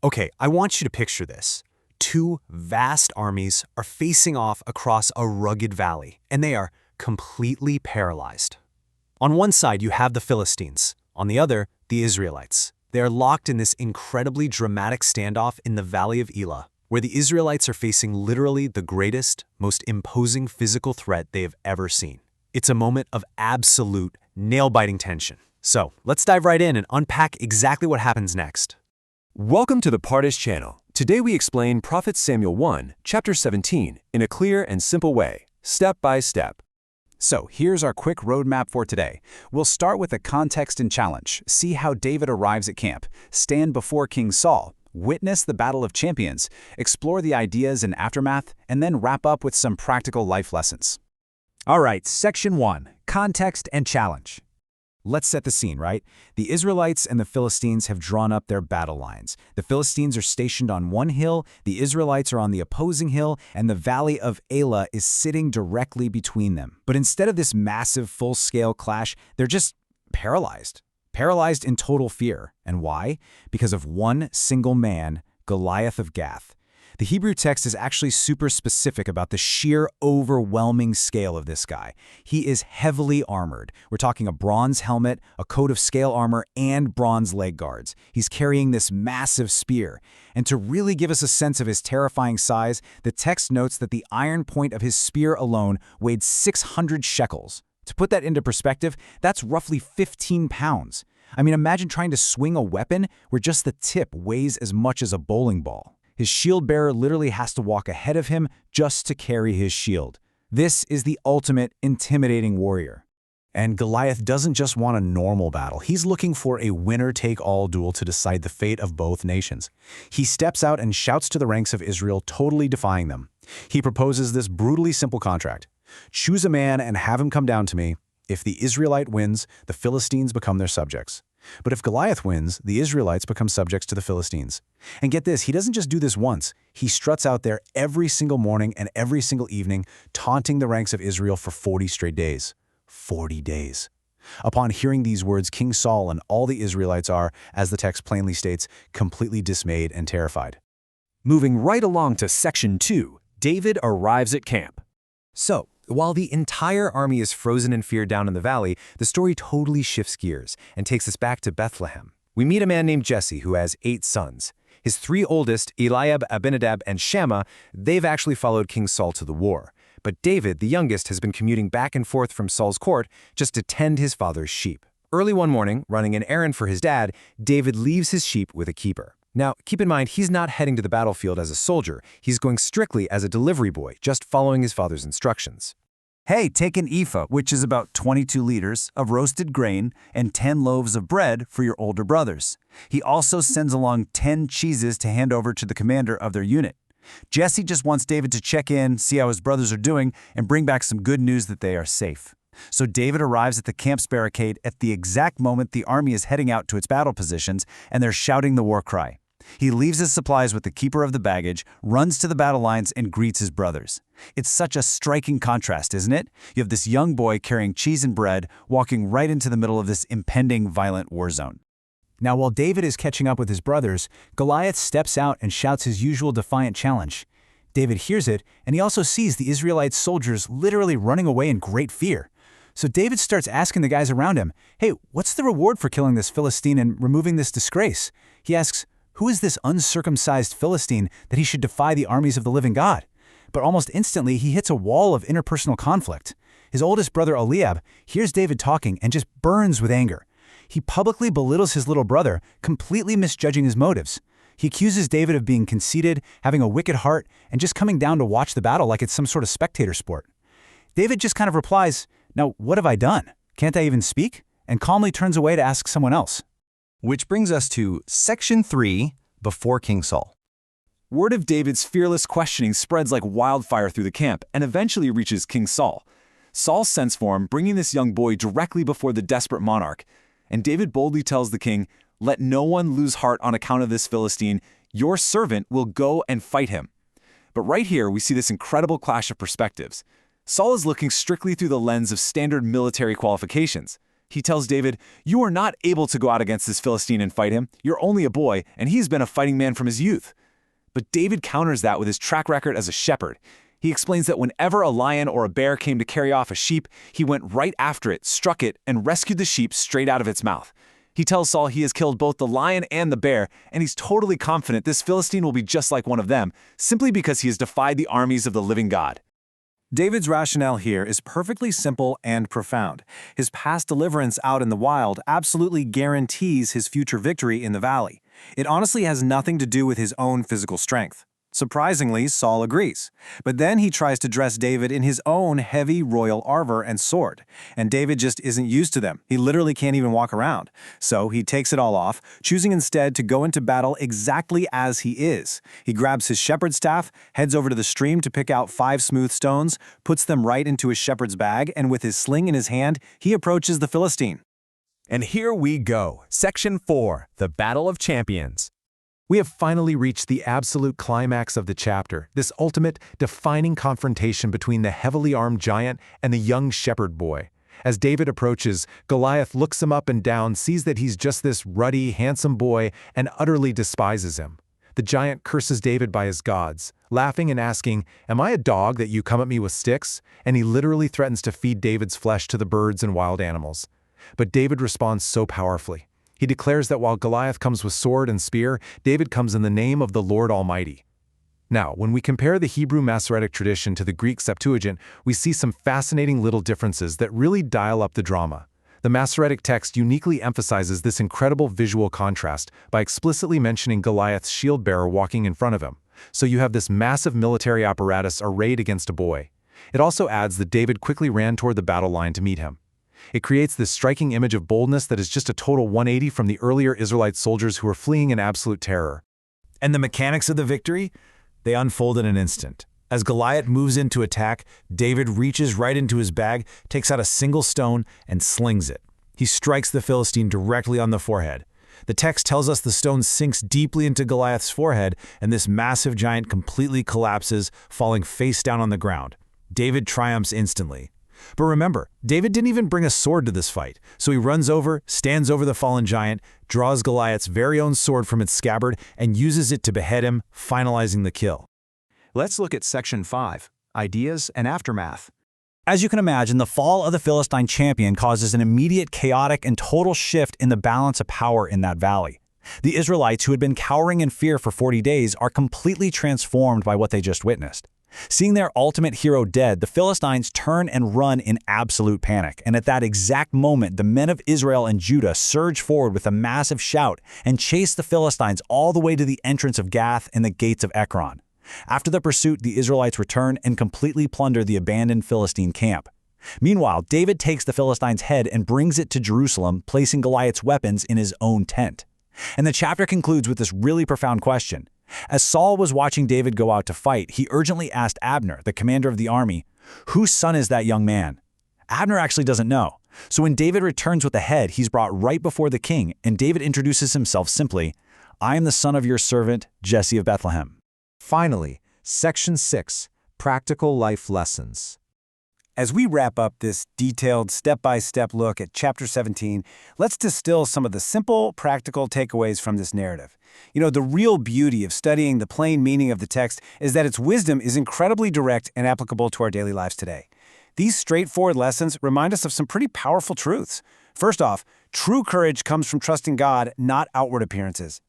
Okay, I want you to picture this. Two vast armies are facing off across a rugged valley, and they are completely paralyzed. On one side, you have the Philistines. On the other, the Israelites. They are locked in this incredibly dramatic standoff in the Valley of Elah, where the Israelites are facing literally the greatest, most imposing physical threat they have ever seen. It's a moment of absolute, nail-biting tension. So, let's dive right in and unpack exactly what happens next. Welcome to the Pardes channel. Today we explain Prophet Samuel 1, chapter 17, in a clear and simple way, step by step. So here's our quick roadmap for today. We'll start with the context and challenge, see how David arrives at camp, stand before King Saul, witness the Battle of Champions, explore the ideas and aftermath, and then wrap up with some practical life lessons. All right, Section 1, Context and Challenge. Let's set the scene, right? The Israelites and the Philistines have drawn up their battle lines. The Philistines are stationed on one hill, the Israelites are on the opposing hill, and the Valley of Elah is sitting directly between them. But instead of this massive full-scale clash, they're just paralyzed. Paralyzed in total fear. And why? Because of one single man, Goliath of Gath. The Hebrew text is actually super specific about the sheer overwhelming scale of this guy. He is heavily armored. We're talking a bronze helmet, a coat of scale armor, and bronze leg guards. He's carrying this massive spear. And to really give us a sense of his terrifying size, the text notes that the iron point of his spear alone weighed 600 shekels. To put that into perspective, that's roughly 15 pounds. I mean, imagine trying to swing a weapon where just the tip weighs as much as a bowling ball. His shield bearer literally has to walk ahead of him just to carry his shield. This is the ultimate intimidating warrior. And Goliath doesn't just want a normal battle. He's looking for a winner-take-all duel to decide the fate of both nations. He steps out and shouts to the ranks of Israel, totally defying them. He proposes this brutally simple contract. Choose a man and have him come down to me. If the Israelite wins, the Philistines become their subjects. But if Goliath wins, the Israelites become subjects to the Philistines. And get this, he doesn't just do this once. He struts out there every single morning and every single evening, taunting the ranks of Israel for 40 straight days. 40 days. Upon hearing these words, King Saul and all the Israelites are, as the text plainly states, completely dismayed and terrified. Moving right along to Section 2, David arrives at camp. So, while the entire army is frozen in fear down in the valley, the story totally shifts gears and takes us back to Bethlehem. We meet a man named Jesse who has 8 sons. His 3 oldest, Eliab, Abinadab, and Shammah, they've actually followed King Saul to the war. But David, the youngest, has been commuting back and forth from Saul's court just to tend his father's sheep. Early one morning, running an errand for his dad, David leaves his sheep with a keeper. Now, keep in mind, he's not heading to the battlefield as a soldier. He's going strictly as a delivery boy, just following his father's instructions. Hey, take an ephah, which is about 22 liters, of roasted grain and 10 loaves of bread for your older brothers. He also sends along 10 cheeses to hand over to the commander of their unit. Jesse just wants David to check in, see how his brothers are doing, and bring back some good news that they are safe. So David arrives at the camp's barricade at the exact moment the army is heading out to its battle positions, and they're shouting the war cry. He leaves his supplies with the keeper of the baggage, runs to the battle lines, and greets his brothers. It's such a striking contrast, isn't it? You have this young boy carrying cheese and bread, walking right into the middle of this impending violent war zone. Now, while David is catching up with his brothers, Goliath steps out and shouts his usual defiant challenge. David hears it, and he also sees the Israelite soldiers literally running away in great fear. So David starts asking the guys around him, hey, what's the reward for killing this Philistine and removing this disgrace? He asks, who is this uncircumcised Philistine that he should defy the armies of the living God? But almost instantly, he hits a wall of interpersonal conflict. His oldest brother, Eliab, hears David talking and just burns with anger. He publicly belittles his little brother, completely misjudging his motives. He accuses David of being conceited, having a wicked heart, and just coming down to watch the battle like it's some sort of spectator sport. David just kind of replies, now, what have I done? Can't I even speak? And calmly turns away to ask someone else. Which brings us to Section 3, Before King Saul. Word of David's fearless questioning spreads like wildfire through the camp and eventually reaches King Saul. Saul sends for him, bringing this young boy directly before the desperate monarch. And David boldly tells the king, let no one lose heart on account of this Philistine. Your servant will go and fight him. But right here, we see this incredible clash of perspectives. Saul is looking strictly through the lens of standard military qualifications. He tells David, "You are not able to go out against this Philistine and fight him. You're only a boy, and he's been a fighting man from his youth." But David counters that with his track record as a shepherd. He explains that whenever a lion or a bear came to carry off a sheep, he went right after it, struck it, and rescued the sheep straight out of its mouth. He tells Saul he has killed both the lion and the bear, and he's totally confident this Philistine will be just like one of them, simply because he has defied the armies of the living God. David's rationale here is perfectly simple and profound. His past deliverance out in the wild absolutely guarantees his future victory in the valley. It honestly has nothing to do with his own physical strength. Surprisingly, Saul agrees. But then he tries to dress David in his own heavy royal armor and sword. And David just isn't used to them. He literally can't even walk around. So he takes it all off, choosing instead to go into battle exactly as he is. He grabs his shepherd's staff, heads over to the stream to pick out 5 smooth stones, puts them right into his shepherd's bag, and with his sling in his hand, he approaches the Philistine. And here we go. Section 4, the Battle of Champions. We have finally reached the absolute climax of the chapter, this ultimate, defining confrontation between the heavily armed giant and the young shepherd boy. As David approaches, Goliath looks him up and down, sees that he's just this ruddy, handsome boy, and utterly despises him. The giant curses David by his gods, laughing and asking, "Am I a dog that you come at me with sticks?" And he literally threatens to feed David's flesh to the birds and wild animals. But David responds so powerfully. He declares that while Goliath comes with sword and spear, David comes in the name of the Lord Almighty. Now, when we compare the Hebrew Masoretic tradition to the Greek Septuagint, we see some fascinating little differences that really dial up the drama. The Masoretic text uniquely emphasizes this incredible visual contrast by explicitly mentioning Goliath's shield-bearer walking in front of him. So you have this massive military apparatus arrayed against a boy. It also adds that David quickly ran toward the battle line to meet him. It creates this striking image of boldness that is just a total 180 from the earlier Israelite soldiers who were fleeing in absolute terror. And the mechanics of the victory? They unfold in an instant. As Goliath moves in to attack, David reaches right into his bag, takes out a single stone, and slings it. He strikes the Philistine directly on the forehead. The text tells us the stone sinks deeply into Goliath's forehead, and this massive giant completely collapses, falling face down on the ground. David triumphs instantly. But remember, David didn't even bring a sword to this fight, so he runs over, stands over the fallen giant, draws Goliath's very own sword from its scabbard, and uses it to behead him, finalizing the kill. Let's look at Section 5, Ideas and Aftermath. As you can imagine, the fall of the Philistine champion causes an immediate chaotic and total shift in the balance of power in that valley. The Israelites, who had been cowering in fear for 40 days, are completely transformed by what they just witnessed. Seeing their ultimate hero dead, the Philistines turn and run in absolute panic, and at that exact moment, the men of Israel and Judah surge forward with a massive shout and chase the Philistines all the way to the entrance of Gath and the gates of Ekron. After the pursuit, the Israelites return and completely plunder the abandoned Philistine camp. Meanwhile, David takes the Philistines' head and brings it to Jerusalem, placing Goliath's weapons in his own tent. And the chapter concludes with this really profound question. As Saul was watching David go out to fight, he urgently asked Abner, the commander of the army, "Whose son is that young man?" Abner actually doesn't know. So when David returns with the head, he's brought right before the king, and David introduces himself simply, "I am the son of your servant, Jesse of Bethlehem." Finally, Section 6, Practical Life Lessons. As we wrap up this detailed step-by-step look at Chapter 17, let's distill some of the simple, practical takeaways from this narrative. The real beauty of studying the plain meaning of the text is that its wisdom is incredibly direct and applicable to our daily lives today. These straightforward lessons remind us of some pretty powerful truths. First off, true courage comes from trusting God, not outward appearances.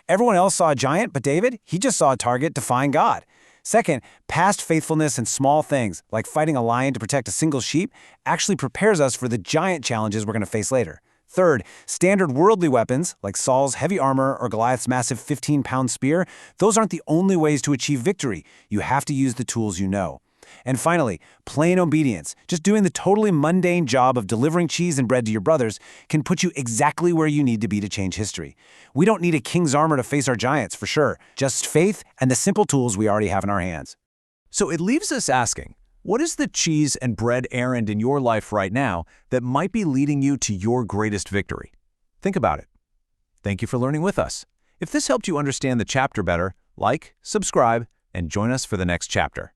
Everyone else saw a giant, but David, he just saw a target defying God. Second, past faithfulness in small things, like fighting a lion to protect a single sheep, actually prepares us for the giant challenges we're going to face later. Third, standard worldly weapons, like Saul's heavy armor or Goliath's massive 15-pound spear, those aren't the only ways to achieve victory. You have to use the tools you know. And finally, plain obedience, just doing the totally mundane job of delivering cheese and bread to your brothers, can put you exactly where you need to be to change history. We don't need a king's armor to face our giants, for sure. Just faith and the simple tools we already have in our hands. So it leaves us asking, what is the cheese and bread errand in your life right now that might be leading you to your greatest victory? Think about it. Thank you for learning with us. If this helped you understand the chapter better, like, subscribe, and join us for the next chapter.